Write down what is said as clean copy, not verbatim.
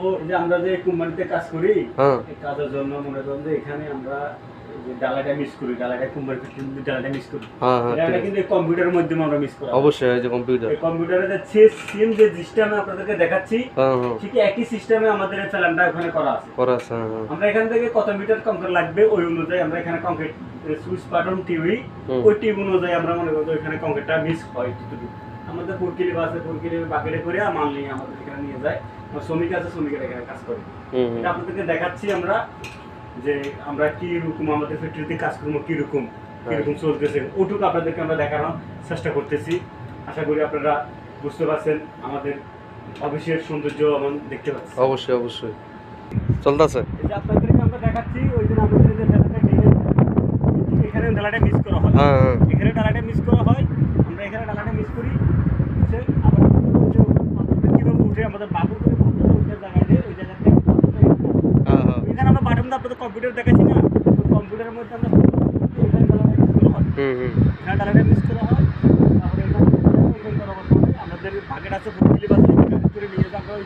ও যে আমরা যে কোম্পানিতে কাজ করি হ্যাঁ এই কাজের জন্য মনে করেন যে এখানে আমরা যে ডালাটা মিস করি, ডালাটা কোম্পানিতে ডালাটা মিস করি, হ্যাঁ হ্যাঁ এটা ঠিক আছে। কিন্তু কম্পিউটারের মাধ্যমে আমরা মিস করি। অবশ্যই এই যে কম্পিউটার। এই কম্পিউটারে যে সিম যে সিস্টেমে আপনাদেরকে দেখাচ্ছি হ্যাঁ হ্যাঁ ঠিক একই সিস্টেমে আমাদের এই প্ল্যানটা ওখানে করা আছে। করা আছে। হ্যাঁ হ্যাঁ আমরা এখান থেকে কত মিটার কংক্রিট লাগবে ওই অনুযায়ী আমরা এখানে কংক্রিট সুইচ বাটন টিভি হুম। ওই টিভি অনুযায়ী আমরা মনে করি এখানে কংক্রিটটা মিস হয় যতটুকু। আমাদের পুরকিলি বাসে পুরকিলি বাকেটে করে মাল নিয়ে আমাদের এখানে নিয়ে যায়। আমার শ্রমিক আছে, শ্রমিকের এখানে কাজ করে। হুম হুম এটা আপনাদেরকে দেখাচ্ছি আমরা যে আমরা কি রকম আমাদের ফ্যাক্টরিতে কাজ করবো, কি রকম চলতেছে ওটুকু আপনাদেরকে আমরা দেখানোর চেষ্টা করতেছি। আশা করি আপনারা বুঝতে পারছেন, আমাদের অফিসের সৌন্দর্য আমার দেখতে পাচ্ছেন। অবশ্যই অবশ্যই চলতেছে। এই যে আপনাদেরকে আমরা দেখাচ্ছি ওই দিন আমাদের যে ঢালাটা এখানে ঢালাটা মিস করা হয়। হ্যাঁ হ্যাঁ এখানে ঢালাটা মিস করা হয়, আমরা এখানে ঢালাটা মিস করি বুঝছেন। আবার পাথরটা কীভাবে উঠে আমাদের বাবুর করে পাথরটা উঠে জায়গায় দিয়ে ওই জায়গা থেকে হ্যাঁ হ্যাঁ এখানে আমরা বাটনটা আপনাদের কম্পিউটার দেখাচ্ছি না, কম্পিউটারের মধ্যে আমরা এখানে ঢালাটা মিস করা হয়, হুম হুম এখানে ঢালাটা মিস করা হয়। তারপরে এখানে করা হয় আমাদের বাকেট আছে, ফুটকিলি আছে, করে নিয়ে যাবো ওই